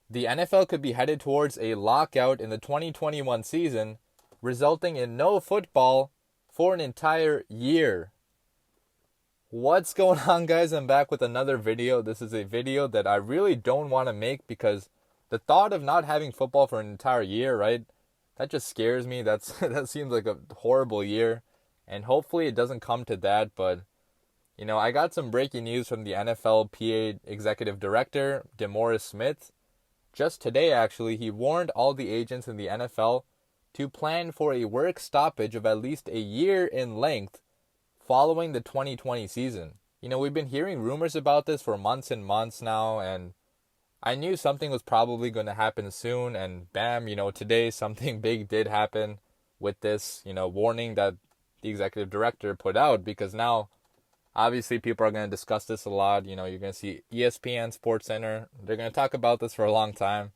The NFL could be headed towards a lockout in the 2021 season, resulting in no football for an entire year. What's going on, guys? I'm back with another video. This is a video that I really don't want to make because the thought of not having football for an entire year, right? That just scares me. That seems like a horrible year. And hopefully it doesn't come to that. But, I got some breaking news from the NFLPA Executive Director, DeMaurice Smith. Just today, actually, he warned all the agents in the NFL to plan for a work stoppage of at least a year in length following the 2020 season. We've been hearing rumors about this for months and months now, and I knew something was probably going to happen soon, and bam, today something big did happen with this, warning that the executive director put out, because now obviously people are going to discuss this a lot. You're going to see ESPN, SportsCenter. They're going to talk about this for a long time.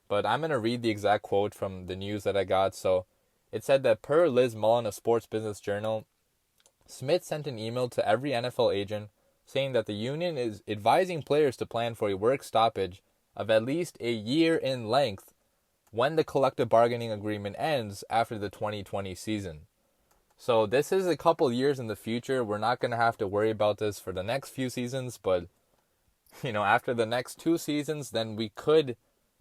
But I'm going to read the exact quote from the news that I got. So it said that per Liz Mullen of Sports Business Journal, Smith sent an email to every NFL agent saying that the union is advising players to plan for a work stoppage of at least a year in length when the collective bargaining agreement ends after the 2020 season. So this is a couple years in the future. We're not going to have to worry about this for the next few seasons, but after the next 2 seasons, then we could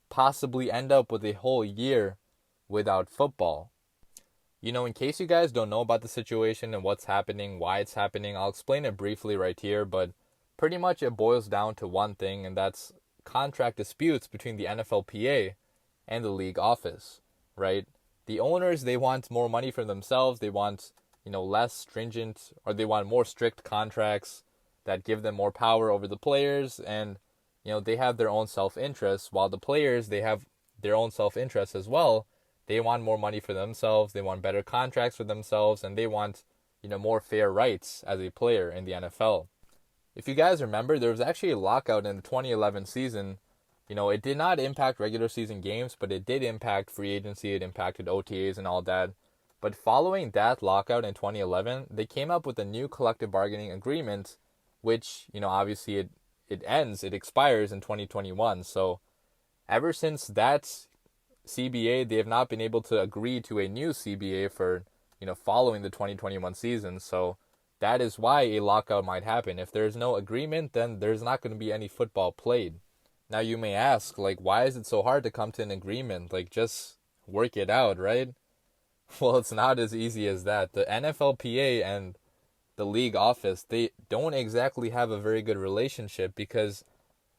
possibly end up with a whole year without football. In case you guys don't know about the situation and what's happening, why it's happening, I'll explain it briefly right here, but pretty much it boils down to one thing, and that's contract disputes between the NFLPA and the league office, right? The owners, they want more money for themselves. They want, less stringent, or they want more strict contracts that give them more power over the players. And, they have their own self-interest, while the players, they have their own self-interest as well. They want more money for themselves. They want better contracts for themselves. And they want, more fair rights as a player in the NFL. If you guys remember, there was actually a lockout in the 2011 season. It did not impact regular season games, but it did impact free agency. It impacted OTAs and all that. But following that lockout in 2011, they came up with a new collective bargaining agreement, which, obviously it expires in 2021. So ever since that CBA, they have not been able to agree to a new CBA for, following the 2021 season. So that is why a lockout might happen. If there's no agreement, then there's not going to be any football played. Now you may ask, why is it so hard to come to an agreement? Just work it out, right? Well, it's not as easy as that. The NFLPA and the league office, they don't exactly have a very good relationship, because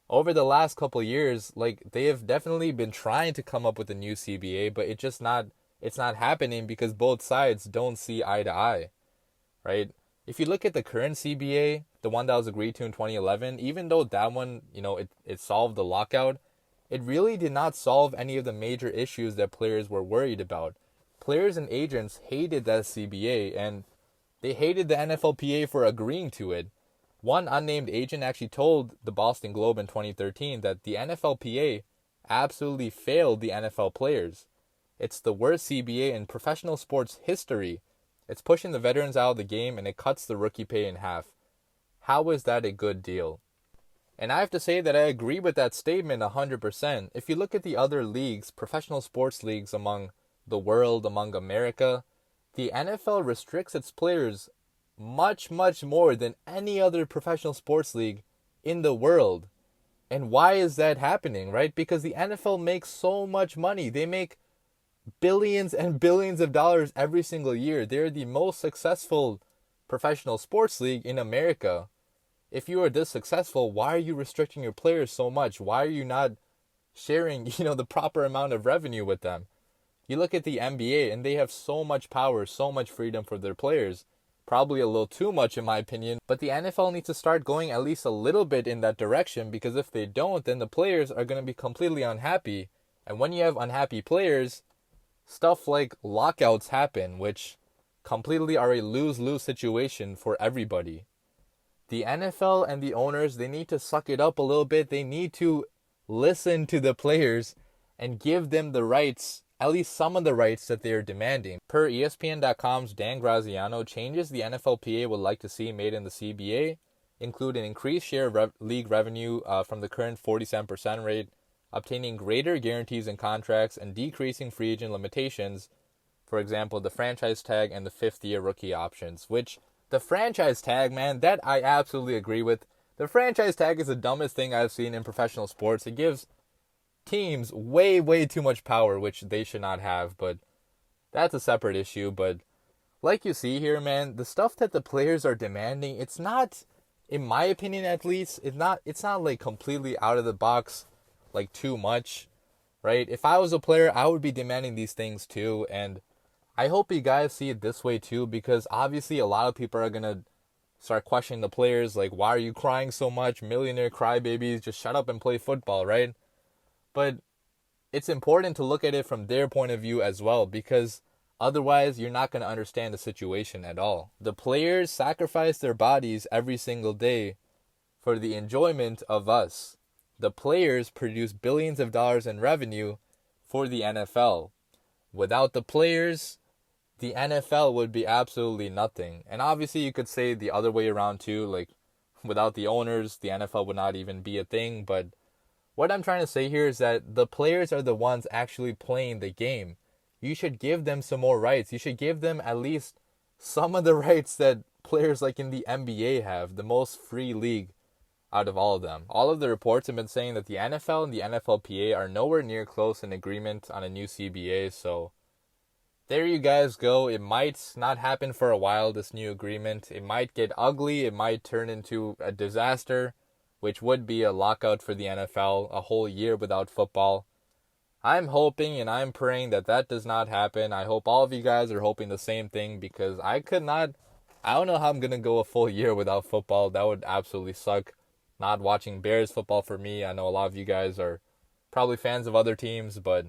over the last couple of years, they have definitely been trying to come up with a new CBA, but it's not happening because both sides don't see eye to eye, right? If you look at the current CBA, the one that was agreed to in 2011, even though that one, it solved the lockout, it really did not solve any of the major issues that players were worried about. Players and agents hated that CBA, and they hated the NFLPA for agreeing to it. One unnamed agent actually told the Boston Globe in 2013 that the NFLPA absolutely failed the NFL players. It's the worst CBA in professional sports history. It's pushing the veterans out of the game, and it cuts the rookie pay in half. How is that a good deal? And I have to say that I agree with that statement 100%. If you look at the other leagues, professional sports leagues among the world, among America, the NFL restricts its players much, much more than any other professional sports league in the world. And why is that happening, right? Because the NFL makes so much money. They make billions and billions of dollars every single year. They're the most successful professional sports league in America. If you are this successful, why are you restricting your players so much? Why are you not sharing, the proper amount of revenue with them? You look at the NBA, and they have so much power, so much freedom for their players. Probably a little too much in my opinion, but the NFL needs to start going at least a little bit in that direction, because if they don't, then the players are going to be completely unhappy. And when you have unhappy players, stuff like lockouts happen, which completely are a lose-lose situation for everybody. The NFL and the owners, they need to suck it up a little bit. They need to listen to the players and give them the rights at least some of the rights that they are demanding. Per ESPN.com's Dan Graziano, changes the NFLPA would like to see made in the CBA include an increased share of league revenue from the current 47% rate, obtaining greater guarantees in contracts, and decreasing free agent limitations, for example, the franchise tag and the fifth-year rookie options, which the franchise tag, man, that I absolutely agree with. The franchise tag is the dumbest thing I've seen in professional sports. It gives teams way, way too much power, which they should not have, but that's a separate issue. But like you see here, man, the stuff that the players are demanding, it's not, in my opinion at least, it's not like completely out of the box, like too much, right? If I was a player, I would be demanding these things too, and I hope you guys see it this way too, because obviously a lot of people are gonna start questioning the players, like, why are you crying so much? Millionaire crybabies, just shut up and play football, right? But it's important to look at it from their point of view as well, because otherwise you're not going to understand the situation at all. The players sacrifice their bodies every single day for the enjoyment of us. The players produce billions of dollars in revenue for the NFL. Without the players, the NFL would be absolutely nothing. And obviously you could say the other way around too, like without the owners, the NFL would not even be a thing. But what I'm trying to say here is that the players are the ones actually playing the game. You should give them some more rights. You should give them at least some of the rights that players like in the NBA have, the most free league out of all of them. All of the reports have been saying that the NFL and the NFLPA are nowhere near close in agreement on a new CBA, so there you guys go. It might not happen for a while, this new agreement. It might get ugly. It might turn into a disaster, which would be a lockout for the NFL, a whole year without football. I'm hoping and I'm praying that that does not happen. I hope all of you guys are hoping the same thing, because I don't know how I'm going to go a full year without football. That would absolutely suck. Not watching Bears football for me. I know a lot of you guys are probably fans of other teams, but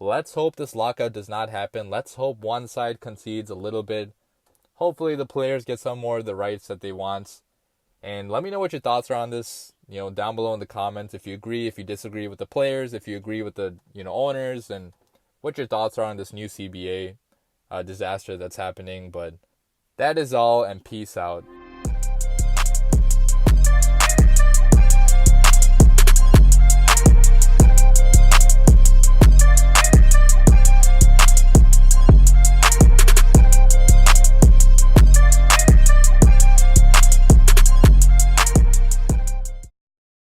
let's hope this lockout does not happen. Let's hope one side concedes a little bit. Hopefully the players get some more of the rights that they want. And let me know what your thoughts are on this, down below in the comments. If you agree, if you disagree with the players, if you agree with the, owners, and what your thoughts are on this new CBA disaster that's happening. But that is all, and peace out.